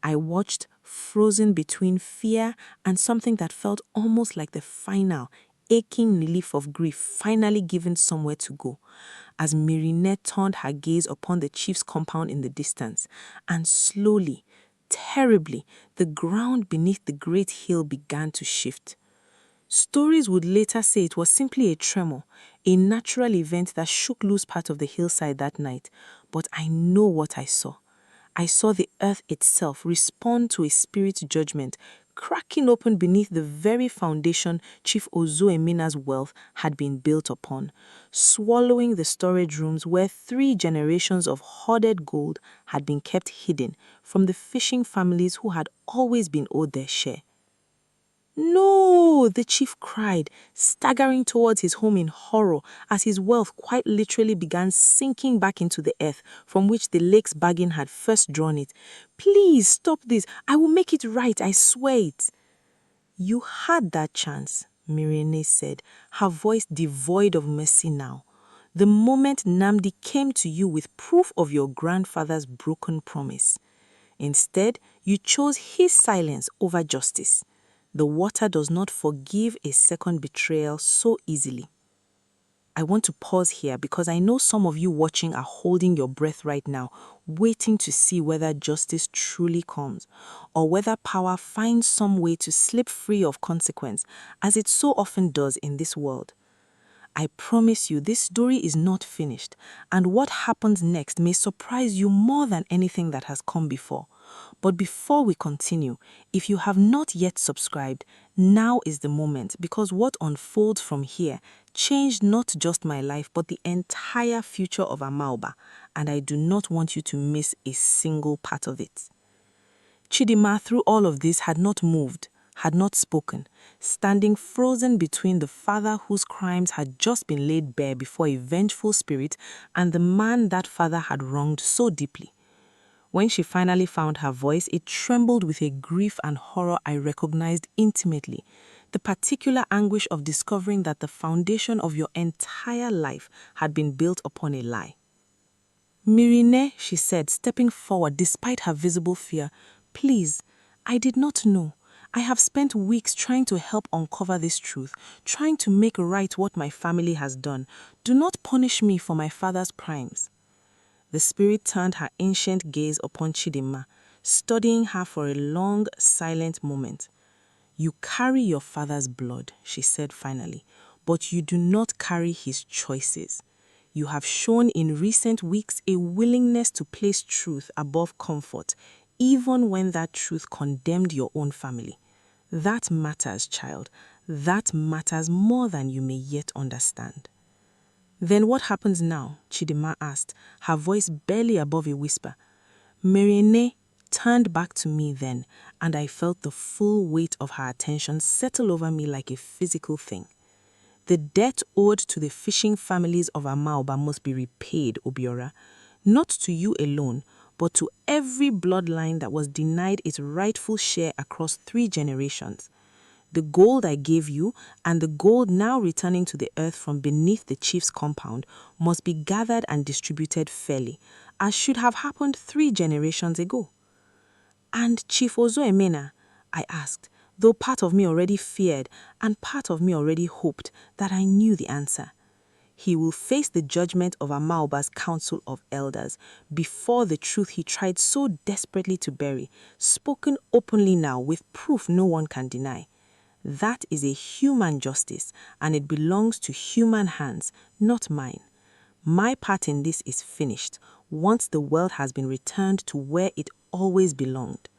Speaker 4: I watched, frozen between fear and something that felt almost like the final, aching relief of grief finally given somewhere to go, as Merine turned her gaze upon the chief's compound in the distance, and slowly, terribly, the ground beneath the great hill began to shift. Stories would later say it was simply a tremor, a natural event that shook loose part of the hillside that night, but I know what I saw. I saw the earth itself respond to a spirit judgment, cracking open beneath the very foundation Chief Ozoemena's wealth had been built upon, swallowing the storage rooms where 3 generations of hoarded gold had been kept hidden from the fishing families who had always been owed their share. "No!" the chief cried, staggering towards his home in horror as his wealth quite literally began sinking back into the earth from which the lake's bargain had first drawn it. "Please stop this. I will make it right, I swear it." "You had that chance," Merine said, her voice devoid of mercy now. "The moment Namdi came to you with proof of your grandfather's broken promise. Instead, you chose his silence over justice. The water does not forgive a second betrayal so easily." I want to pause here because I know some of you watching are holding your breath right now, waiting to see whether justice truly comes, or whether power finds some way to slip free of consequence, as it so often does in this world. I promise you this story is not finished, and what happens next may surprise you more than anything that has come before. But before we continue, if you have not yet subscribed, now is the moment, because what unfolds from here changed not just my life but the entire future of Amaoba, and I do not want you to miss a single part of it. Chidinma, through all of this, had not moved, had not spoken, standing frozen between the father whose crimes had just been laid bare before a vengeful spirit and the man that father had wronged so deeply. When she finally found her voice, it trembled with a grief and horror I recognized intimately, the particular anguish of discovering that the foundation of your entire life had been built upon a lie. "Merine," she said, stepping forward despite her visible fear, "please, I did not know. I have spent weeks trying to help uncover this truth, trying to make right what my family has done. Do not punish me for my father's crimes." The spirit turned her ancient gaze upon Chidinma, studying her for a long, silent moment. "You carry your father's blood," she said finally, "but you do not carry his choices. You have shown in recent weeks a willingness to place truth above comfort, even when that truth condemned your own family. That matters, child. That matters more than you may yet understand." "Then what happens now?" Chidinma asked, her voice barely above a whisper. Merine turned back to me then, and I felt the full weight of her attention settle over me like a physical thing. "The debt owed to the fishing families of Amaoba must be repaid, Obiora, not to you alone, but to every bloodline that was denied its rightful share across 3 generations. The gold I gave you and the gold now returning to the earth from beneath the chief's compound must be gathered and distributed fairly, as should have happened 3 generations ago." "And Chief Ozoemena?" I asked, though part of me already feared and part of me already hoped that I knew the answer. He will face the judgment of Amaoba's council of elders before the truth he tried so desperately to bury, spoken openly now with proof no one can deny. That is a human justice, and it belongs to human hands, not mine. My part in this is finished once the world has been returned to where it always belonged.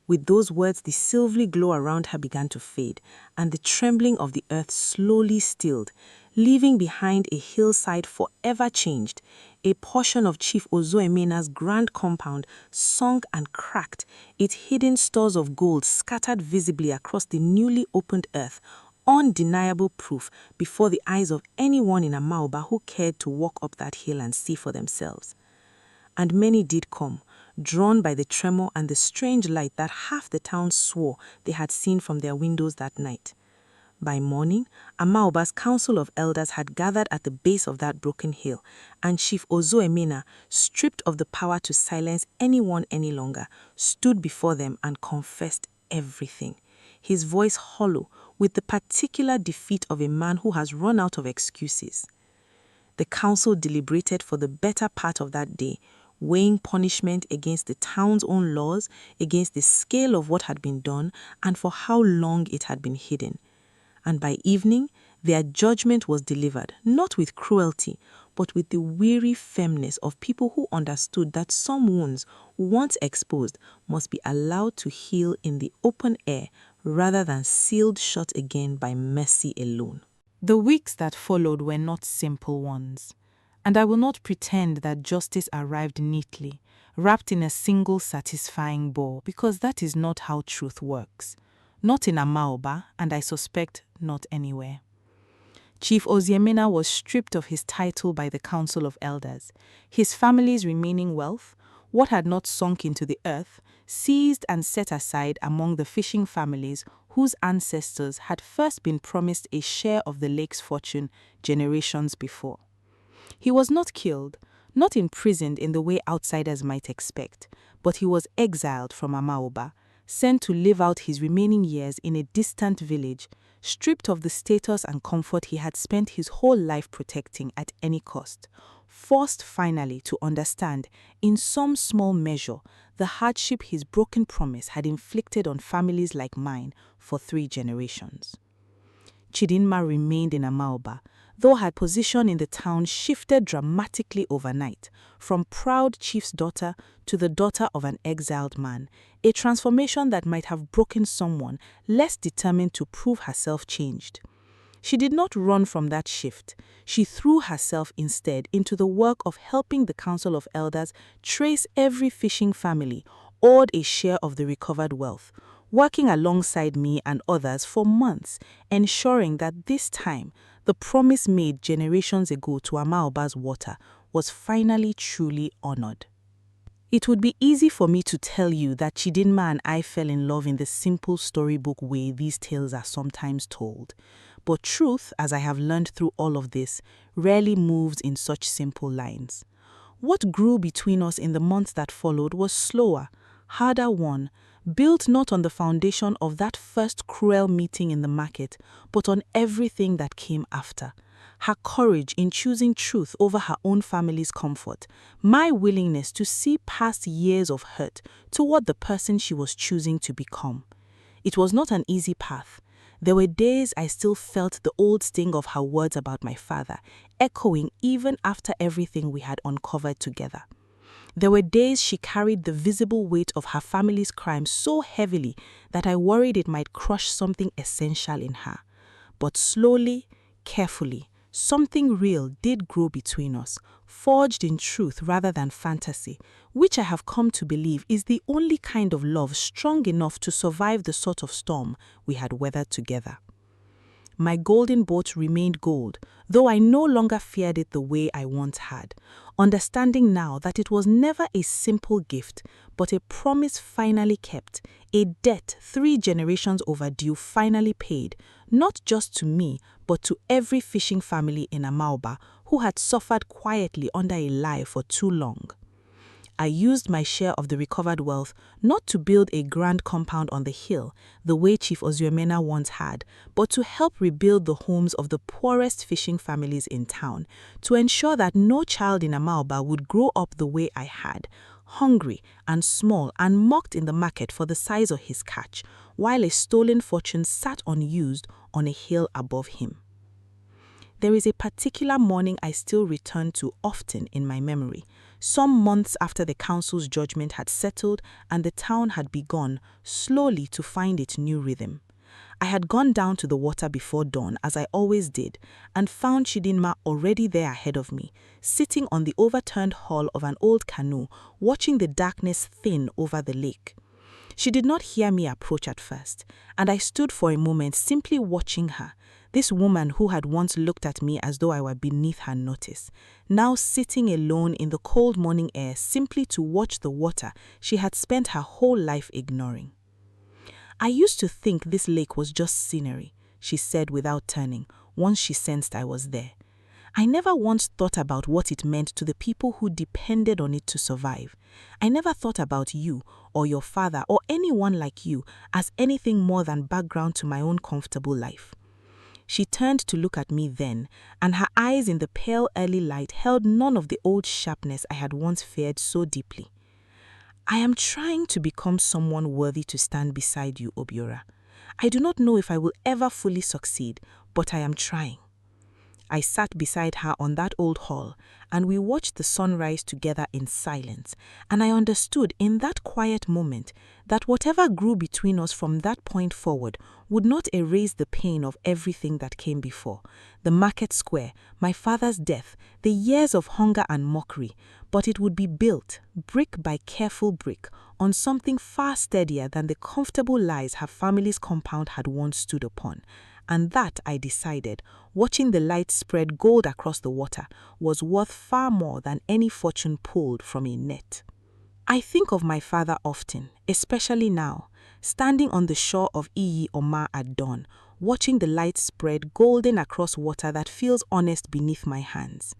Speaker 4: With those words, the silvery glow around her began to fade, and the trembling of the earth slowly stilled, leaving behind a hillside forever changed. A portion of Chief Ozoemena's grand compound sunk and cracked, its hidden stores of gold scattered visibly across the newly opened earth, undeniable proof before the eyes of anyone in Amaoba who cared to walk up that hill and see for themselves. And many did come, drawn by the tremor and the strange light that half the town swore they had seen from their windows that night. By morning, Amaoba's council of elders had gathered at the base of that broken hill, and Chief Ozoemena, stripped of the power to silence anyone any longer, stood before them and confessed everything, his voice hollow with the particular defeat of a man who has run out of excuses. The council deliberated for the better part of that day, weighing punishment against the town's own laws, against the scale of what had been done, and for how long it had been hidden. And by evening, their judgment was delivered, not with cruelty, but with the weary firmness of people who understood that some wounds, once exposed, must be allowed to heal in the open air rather than sealed shut again by mercy alone.
Speaker 3: The weeks that followed were not simple ones, and I will not pretend that justice arrived neatly, wrapped in a single satisfying bow, because that is not how truth works. Not in Amaoba, and I suspect not anywhere. Chief Ozoemena was stripped of his title by the Council of Elders, his family's remaining wealth, what had not sunk into the earth, seized and set aside among the fishing families whose ancestors had first been promised a share of the lake's fortune generations before. He was not killed, not imprisoned in the way outsiders might expect, but he was exiled from Amaoba, sent to live out his remaining years in a distant village, stripped of the status and comfort he had spent his whole life protecting at any cost, forced finally to understand, in some small measure, the hardship his broken promise had inflicted on families like mine for 3 generations. Chidinma remained in Amaoba, though her position in the town shifted dramatically overnight, from proud chief's daughter to the daughter of an exiled man, a transformation that might have broken someone less determined to prove herself changed. She did not run from that shift. She threw herself instead into the work of helping the Council of Elders trace every fishing family, owed a share of the recovered wealth, working alongside me and others for months, ensuring that this time, the promise made generations ago to Amaoba's water was finally truly honored. It would be easy for me to tell you that Chidinma and I fell in love in the simple storybook way these tales are sometimes told. But truth, as I have learned through all of this, rarely moves in such simple lines. What grew between us in the months that followed was slower, harder won, built not on the foundation of that first cruel meeting in the market, but on everything that came after. Her courage in choosing truth over her own family's comfort, my willingness to see past years of hurt toward the person she was choosing to become. It was not an easy path. There were days I still felt the old sting of her words about my father, echoing even after everything we had uncovered together. There were days she carried the visible weight of her family's crime so heavily that I worried it might crush something essential in her. But slowly, carefully, something real did grow between us, forged in truth rather than fantasy, which I have come to believe is the only kind of love strong enough to survive the sort of storm we had weathered together. My golden boat remained gold, though I no longer feared it the way I once had, understanding now that it was never a simple gift, but a promise finally kept, a debt 3 generations overdue finally paid, not just to me, but to every fishing family in Amaoba who had suffered quietly under a lie for too long.
Speaker 4: I used my share of the recovered wealth not to build a grand compound on the hill, the way Chief Oziomena once had, but to help rebuild the homes of the poorest fishing families in town, to ensure that no child in Amaoba would grow up the way I had, hungry and small and mocked in the market for the size of his catch, while a stolen fortune sat unused on a hill above him. There is a particular morning I still return to often in my memory, some months after the council's judgment had settled and the town had begun slowly to find its new rhythm. I had gone down to the water before dawn, as I always did, and found Chidinma already there ahead of me, sitting on the overturned hull of an old canoe, watching the darkness thin over the lake. She did not hear me approach at first, and I stood for a moment simply watching her, this woman who had once looked at me as though I were beneath her notice, now sitting alone in the cold morning air simply to watch the water she had spent her whole life ignoring. "I used to think this lake was just scenery," she said without turning, once she sensed I was there. "I never once thought about what it meant to the people who depended on it to survive. I never thought about you or your father or anyone like you as anything more than background to my own comfortable life." She turned to look at me then, and her eyes in the pale early light held none of the old sharpness I had once feared so deeply. "I am trying to become someone worthy to stand beside you, Obiora. I do not know if I will ever fully succeed, but I am trying." I sat beside her on that old hall, and we watched the sunrise together in silence, and I understood in that quiet moment that whatever grew between us from that point forward would not erase the pain of everything that came before, the market square, my father's death, the years of hunger and mockery, but it would be built, brick by careful brick, on something far steadier than the comfortable lies her family's compound had once stood upon. And that, I decided, watching the light spread gold across the water, was worth far more than any fortune pulled from a net. I think of my father often, especially now, standing on the shore of Iyi-Oma at dawn, watching the light spread golden across water that feels honest beneath my hands.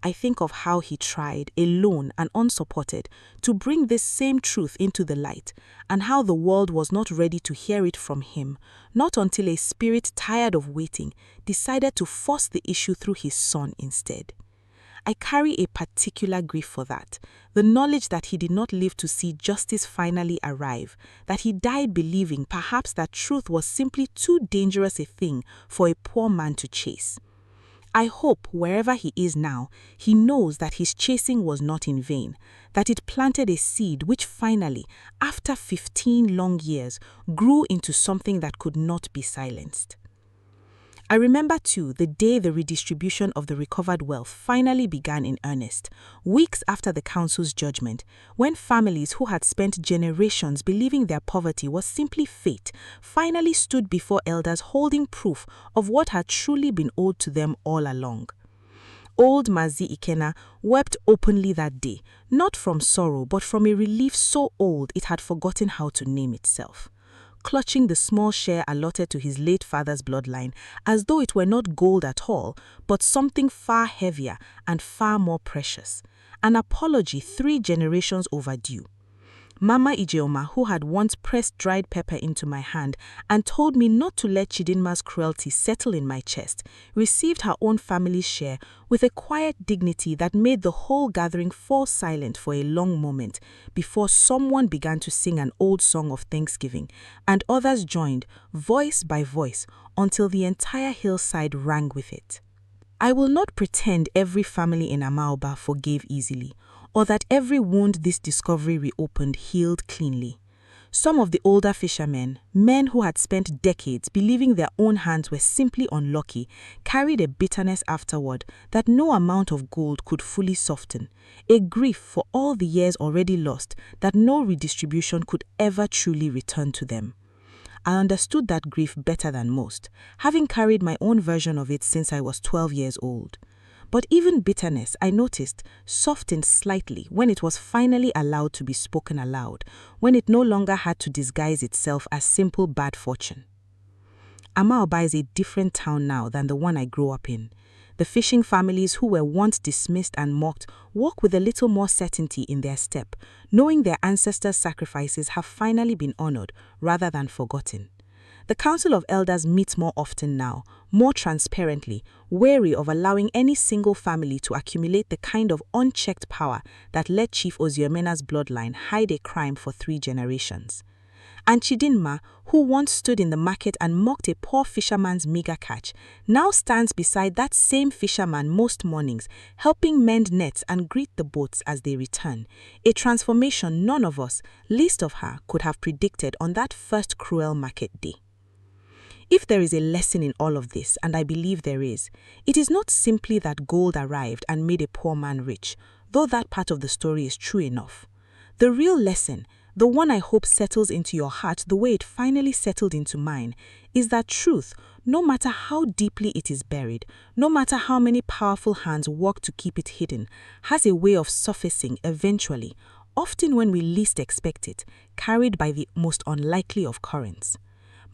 Speaker 4: I think of how he tried, alone and unsupported, to bring this same truth into the light, and how the world was not ready to hear it from him, not until a spirit tired of waiting decided to force the issue through his son instead. I carry a particular grief for that, the knowledge that he did not live to see justice finally arrive, that he died believing perhaps that truth was simply too dangerous a thing for a poor man to chase. I hope wherever he is now, he knows that his chasing was not in vain, that it planted a seed which finally, after 15 long years, grew into something that could not be silenced. I remember too the day the redistribution of the recovered wealth finally began in earnest, weeks after the council's judgment, when families who had spent generations believing their poverty was simply fate finally stood before elders holding proof of what had truly been owed to them all along. Old Mazi Ikena wept openly that day, not from sorrow but from a relief so old it had forgotten how to name itself. Clutching the small share allotted to his late father's bloodline as though it were not gold at all, but something far heavier and far more precious. An apology 3 generations overdue. Mama Iyi-Oma, who had once pressed dried pepper into my hand and told me not to let Chidinma's cruelty settle in my chest, received her own family's share with a quiet dignity that made the whole gathering fall silent for a long moment before someone began to sing an old song of thanksgiving, and others joined, voice by voice, until the entire hillside rang with it. I will not pretend every family in Amaoba forgave easily, or that every wound this discovery reopened healed cleanly. Some of the older fishermen, men who had spent decades believing their own hands were simply unlucky, carried a bitterness afterward that no amount of gold could fully soften, a grief for all the years already lost that no redistribution could ever truly return to them. I understood that grief better than most, having carried my own version of it since I was 12 years old. But even bitterness, I noticed, softened slightly when it was finally allowed to be spoken aloud, when it no longer had to disguise itself as simple bad fortune. Amaoba is a different town now than the one I grew up in.
Speaker 3: The fishing families who were once dismissed and mocked walk with a little more certainty in their step, knowing their ancestors' sacrifices have finally been honored rather than forgotten. The Council of Elders meets more often now, more transparently, wary of allowing any single family to accumulate the kind of unchecked power that let Chief Oziomena's bloodline hide a crime for 3 generations. And Chidinma, who once stood in the market and mocked a poor fisherman's meager catch, now stands beside that same fisherman most mornings, helping mend nets and greet the boats as they return, a transformation none of us, least of her, could have predicted on that first cruel market day. If there is a lesson in all of this, and I believe there is, it is not simply that gold arrived and made a poor man rich, though that part of the story is true enough. The real lesson, the one I hope settles into your heart the way it finally settled into mine, is that truth, no matter how deeply it is buried, no matter how many powerful hands work to keep it hidden, has a way of surfacing eventually, often when we least expect it, carried by the most unlikely of currents.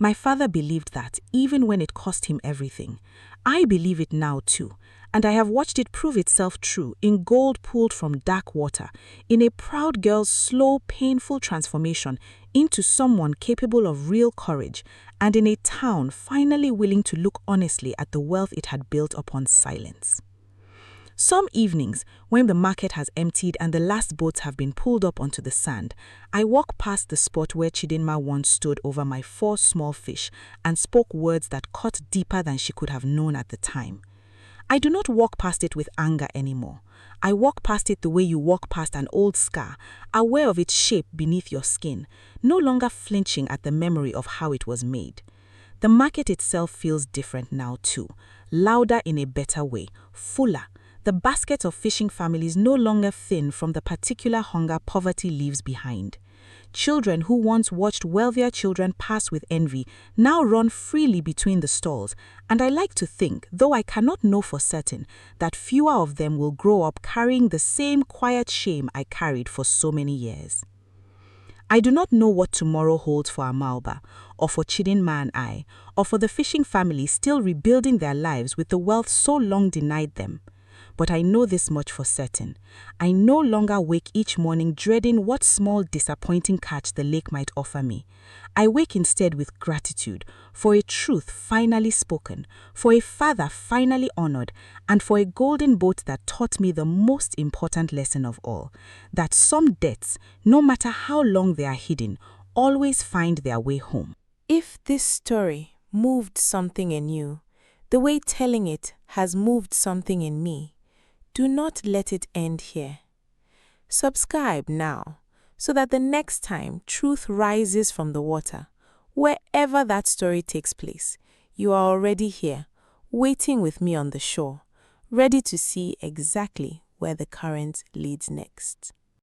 Speaker 3: My father believed that, even when it cost him everything. I believe it now too, and I have watched it prove itself true in gold pulled from dark water, in a proud girl's slow, painful transformation into someone capable of real courage, and in a town finally willing to look honestly at the wealth it had built upon silence. Some evenings, when the market has emptied and the last boats have been pulled up onto the sand, I walk past the spot where Chidinma once stood over my 4 small fish and spoke words that cut deeper than she could have known at the time. I do not walk past it with anger anymore. I walk past it the way you walk past an old scar, aware of its shape beneath your skin, no longer flinching at the memory of how it was made. The market itself feels different now too, louder in a better way, fuller. The baskets of fishing families no longer thin from the particular hunger poverty leaves behind. Children who once watched wealthier children pass with envy now run freely between the stalls, and I like to think, though I cannot know for certain, that fewer of them will grow up carrying the same quiet shame I carried for so many years. I do not know what tomorrow holds for Amaoba, or for Chidinma and I, or for the fishing family still rebuilding their lives with the wealth so long denied them. But I know this much for certain. I no longer wake each morning dreading what small disappointing catch the lake might offer me. I wake instead with gratitude for a truth finally spoken, for a father finally honored, and for a golden boat that taught me the most important lesson of all, that some debts, no matter how long they are hidden, always find their way home.
Speaker 4: If this story moved something in you, the way telling it has moved something in me, do not let it end here. Subscribe now so that the next time truth rises from the water, wherever that story takes place, you are already here, waiting with me on the shore, ready to see exactly where the current leads next.